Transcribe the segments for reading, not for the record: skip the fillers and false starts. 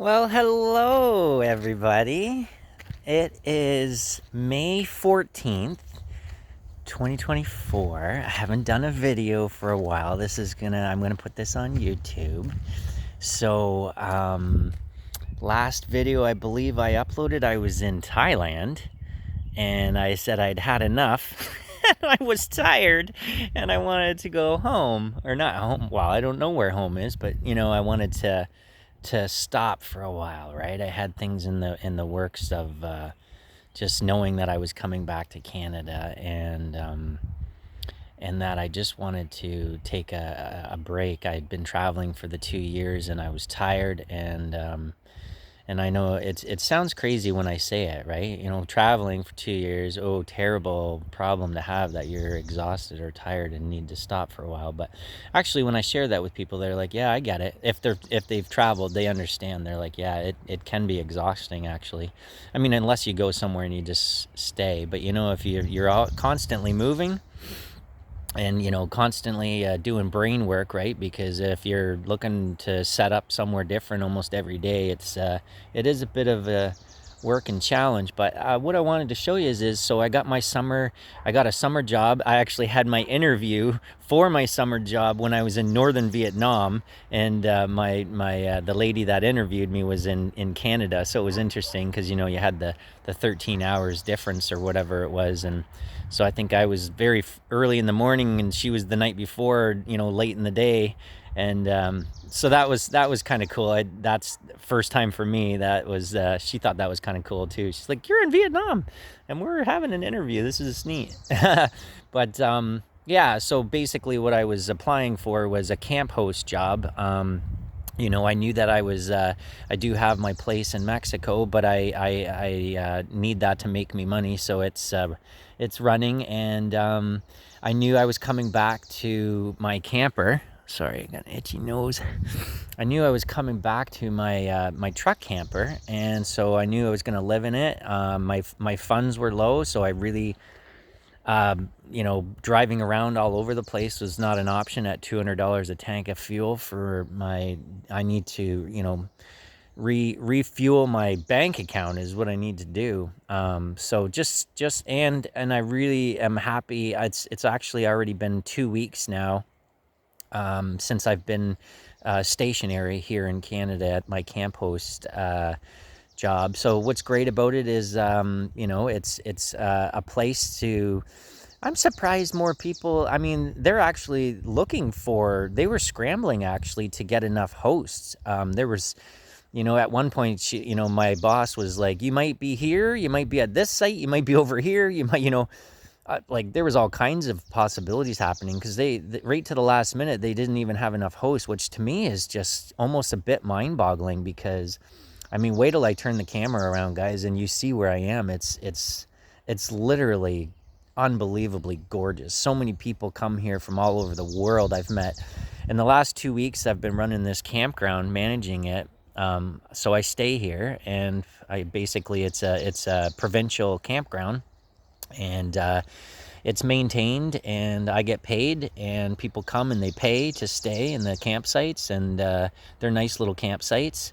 Well, hello, everybody. It is May 14th, 2024. I haven't done a video for a while. I'm gonna put this on YouTube. So, last video I believe I uploaded, I was in Thailand and I said I'd had enough. I was tired and I wanted to go home, or not home. Well, I don't know where home is, but I wanted to stop for a while, right? I had things in the works of just knowing that I was coming back to Canada, and that I just wanted to take a break. I'd been traveling for the 2 years, and I was tired, and I know it sounds crazy when I say it, right? Traveling for 2 years, oh, terrible problem to have, that you're exhausted or tired and need to stop for a while. But actually, when I share that with people, they're like, yeah, I get it. If they've traveled, they understand. They're like, yeah, it can be exhausting, actually. I mean, unless you go somewhere and you just stay. But if you're all constantly moving, and constantly doing brain work, right? Because if you're looking to set up somewhere different almost every day, it is a bit of a work and challenge. But what I wanted to show you is so I got a summer job. I actually had my interview for my summer job when I was in northern Vietnam, and the lady that interviewed me was in Canada. So it was interesting because you had the 13 hours difference or whatever it was. And so I think I was very early in the morning and she was the night before, late in the day. And so that was kind of cool. That's first time for me. That was she thought that was kind of cool too. She's like, "You're in Vietnam and we're having an interview. This is neat." But yeah, so basically what I was applying for was a camp host job. I knew that I do have my place in Mexico, but I need that to make me money. So it's running, and I knew I was coming back to my camper. Sorry, I got an itchy nose. I knew I was coming back to my truck camper, and so I knew I was going to live in it. My funds were low, so I really driving around all over the place was not an option at $200 a tank of fuel I need to, refuel my bank account is what I need to do. So and I really am happy. It's actually already been 2 weeks now, since I've been stationary here in Canada at my camp host job. So what's great about it is, it's a place to. I'm surprised more people. I mean, they were scrambling actually to get enough hosts. There was, at one point, my boss was like, "You might be here, you might be at this site, you might be over here, you might, like there was all kinds of possibilities happening because right to the last minute they didn't even have enough hosts, which to me is just almost a bit mind-boggling because, I mean, wait till I turn the camera around, guys, and you see where I am. It's literally unbelievably gorgeous. So many people come here from all over the world. I've met in the last 2 weeks. I've been running this campground, managing it. So I stay here, and it's a provincial campground, and it's maintained, and I get paid, and people come and they pay to stay in the campsites, and they're nice little campsites.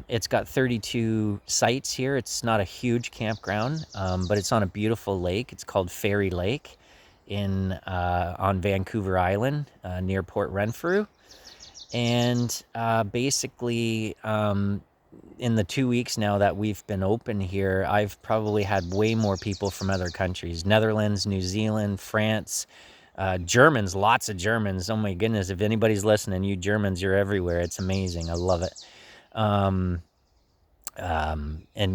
It's got 32 sites here. It's not a huge campground, but it's on a beautiful lake. It's called Fairy Lake on Vancouver Island, near Port Renfrew. And basically, in the 2 weeks now that we've been open here, I've probably had way more people from other countries: Netherlands, New Zealand, France, Germans, lots of Germans. Oh my goodness, if anybody's listening, you Germans, you're everywhere. It's amazing. I love it. And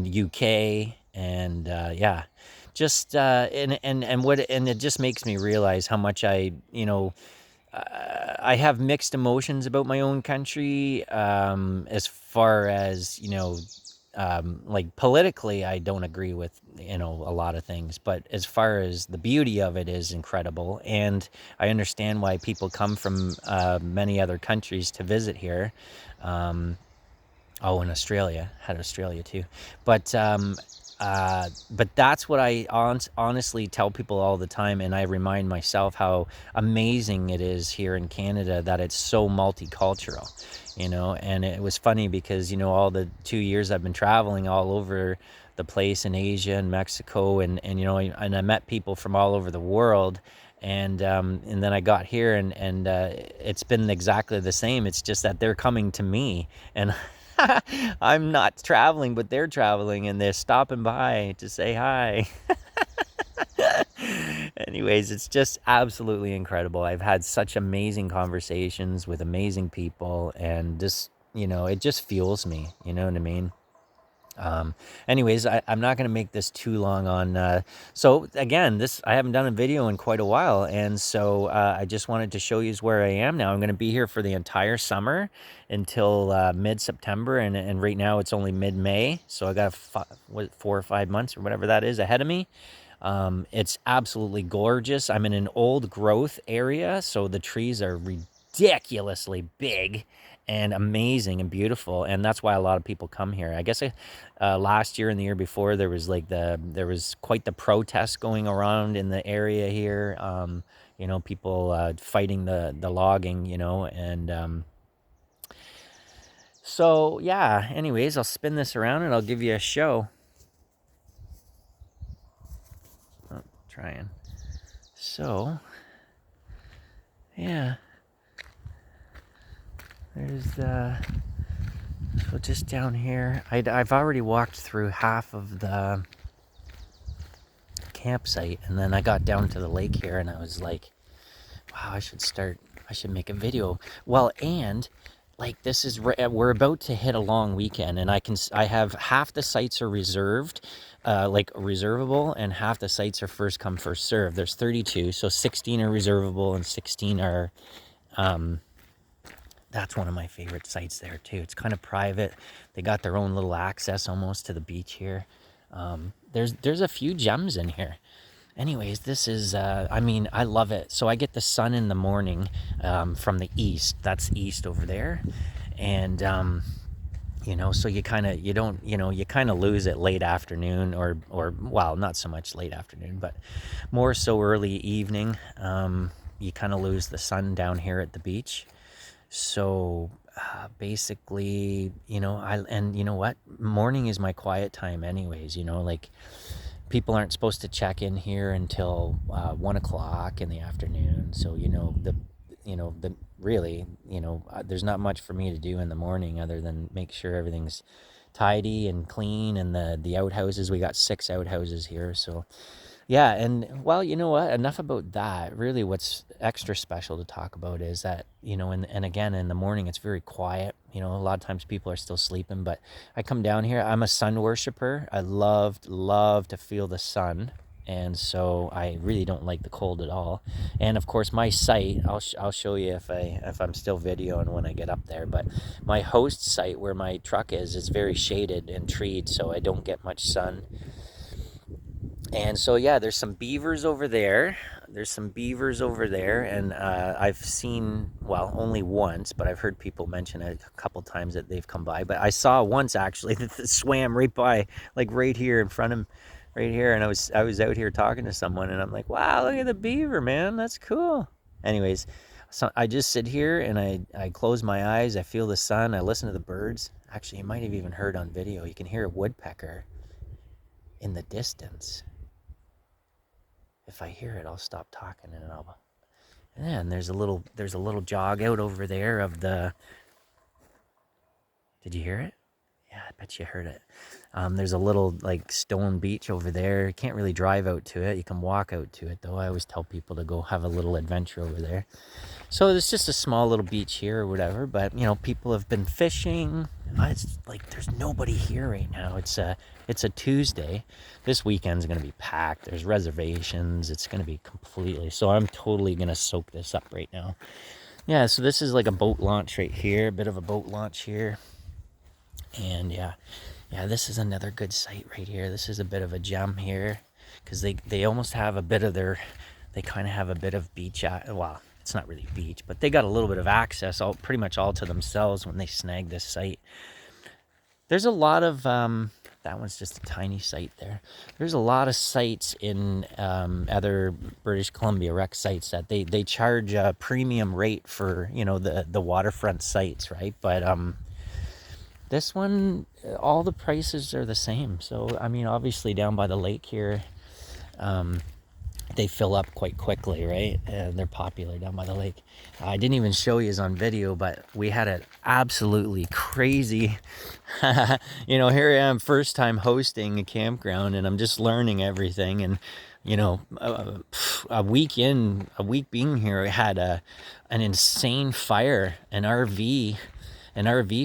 UK, and yeah, just and it just makes me realize how much I have mixed emotions about my own country, as far as like politically I don't agree with a lot of things, but as far as the beauty of it is incredible, and I understand why people come from many other countries to visit here. Oh, in Australia, had Australia too, but But that's what I honestly tell people all the time, and I remind myself how amazing it is here in Canada that it's so multicultural, and it was funny because, all the 2 years I've been traveling all over the place in Asia and Mexico, and I met people from all over the world, and then I got here, and it's been exactly the same. It's just that they're coming to me, and I'm not traveling, but they're traveling, and they're stopping by to say hi. Anyways, it's just absolutely incredible. I've had such amazing conversations with amazing people, and just, it just fuels me. You know what I mean? Um, Anyways, I'm not going to make this too long on, so again, I haven't done a video in quite a while. And so, I just wanted to show you where I am now. I'm going to be here for the entire summer until, mid-September. And right now it's only mid-May. So I got 4 or 5 months or whatever that is ahead of me. It's absolutely gorgeous. I'm in an old growth area, so the trees are ridiculously big and amazing and beautiful, and that's why a lot of people come here. I guess last year and the year before, there was quite the protest going around in the area here. People fighting the logging, and so yeah. Anyways, I'll spin this around and I'll give you a show. Oh, trying. So yeah, there's so just down here, I've already walked through half of the campsite, and then I got down to the lake here, and I was like, wow, I should make a video. Well, and like, we're about to hit a long weekend, and I have half the sites are reserved, like reservable, and half the sites are first come first serve. There's 32, so 16 are reservable and 16 are, that's one of my favorite sites there too. It's kind of private. They got their own little access almost to the beach here. There's a few gems in here. Anyways, this is, I love it. So I get the sun in the morning, from the east. That's east over there. And, so you kind of, you kind of lose it late afternoon, or, well, not so much late afternoon, but more so early evening. You kind of lose the sun down here at the beach. So, basically, and you know what? Morning is my quiet time anyways, like, people aren't supposed to check in here until 1 o'clock in the afternoon. So, really, there's not much for me to do in the morning other than make sure everything's tidy and clean. And the outhouses, we got 6 outhouses here. So yeah, and well, you know what? Enough about that. Really, what's extra special to talk about is that, and again, in the morning, it's very quiet. A lot of times people are still sleeping, but I come down here. I'm a sun worshiper. I love to feel the sun. And so I really don't like the cold at all. And of course, my site, I'll show you if I'm still videoing when I get up there. But my host site where my truck is very shaded and treed, so I don't get much sun. And so, yeah, there's some beavers over there. And I've seen, well, only once, but I've heard people mention it a couple times that they've come by. But I saw once, actually, that swam right by, like right here in front of, right here. And I was out here talking to someone, and I'm like, wow, look at the beaver, man. That's cool. Anyways, so I just sit here, and I close my eyes. I feel the sun. I listen to the birds. Actually, you might have even heard on video. You can hear a woodpecker in the distance. If I hear it, I'll stop talking, and then there's a little jog out over there of the. Did you hear it? Yeah, I bet you heard it. There's a little like stone beach over there. You can't really drive out to it. You can walk out to it though. I always tell people to go have a little adventure over there. So there's just a small little beach here or whatever, but people have been fishing. It's like there's nobody here right now. It's a Tuesday. This weekend's gonna be packed. There's reservations. It's gonna be completely. So I'm totally gonna soak this up right now. Yeah. So this is like a boat launch right here. A bit of a boat launch here. And yeah, this is another good site right here. This is a bit of a gem here, because they almost have a bit of they kind of have a bit of beach. Well, it's not really beach, but they got a little bit of access, pretty much all to themselves when they snag this site. There's a lot of That one's just a tiny site there. There's a lot of sites in other British Columbia rec sites that they charge a premium rate for, you know, the waterfront sites, right? But this one, all the prices are the same. So I mean, obviously down by the lake here, they fill up quite quickly, right? And they're popular down by the lake. I didn't even show you on video, but we had an absolutely crazy, you know, here I am, first time hosting a campground, and I'm just learning everything. And, you know, a week being here, I had an insane fire, an RV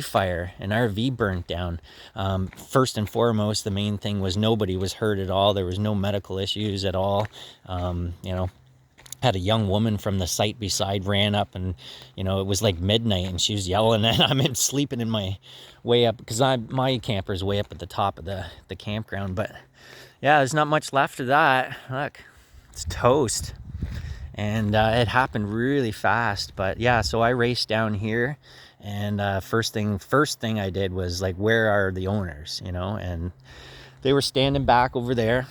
fire, an RV burnt down. First and foremost, the main thing was nobody was hurt at all. There was no medical issues at all. You know, had a young woman from the site beside ran up, and, you know, it was like midnight, and she was yelling, and I'm sleeping in my way up, because my camper is way up at the top of the campground. But yeah, there's not much left of that. Look, it's toast. And it happened really fast. But yeah, so I raced down here, and first thing I did was like, where are the owners, you know? And they were standing back over there.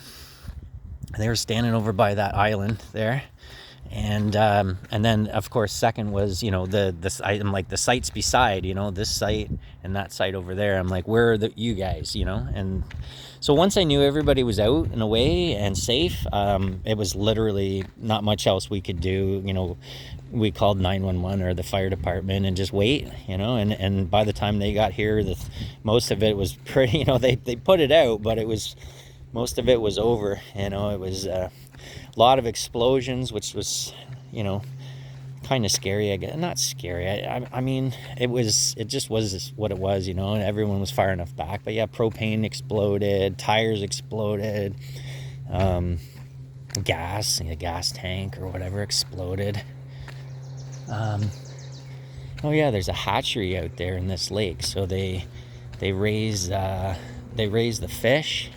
They were standing over by that island there. And then of course, second was, you know, I'm like, the sites beside, you know, this site and that site over there. I'm like, where are you guys, you know? And so once I knew everybody was out and away and safe, it was literally not much else we could do. You know, we called 911 or the fire department and just wait, you know, and by the time they got here, most of it was pretty, you know, they put it out, but most of it was over, you know. It was a lot of explosions, which was, you know, kind of scary. I guess not scary. I mean, it just was what it was, you know, and everyone was firing off back. But yeah, propane exploded, tires exploded, a gas tank or whatever exploded. Oh yeah, there's a hatchery out there in this lake, so they raise the fish,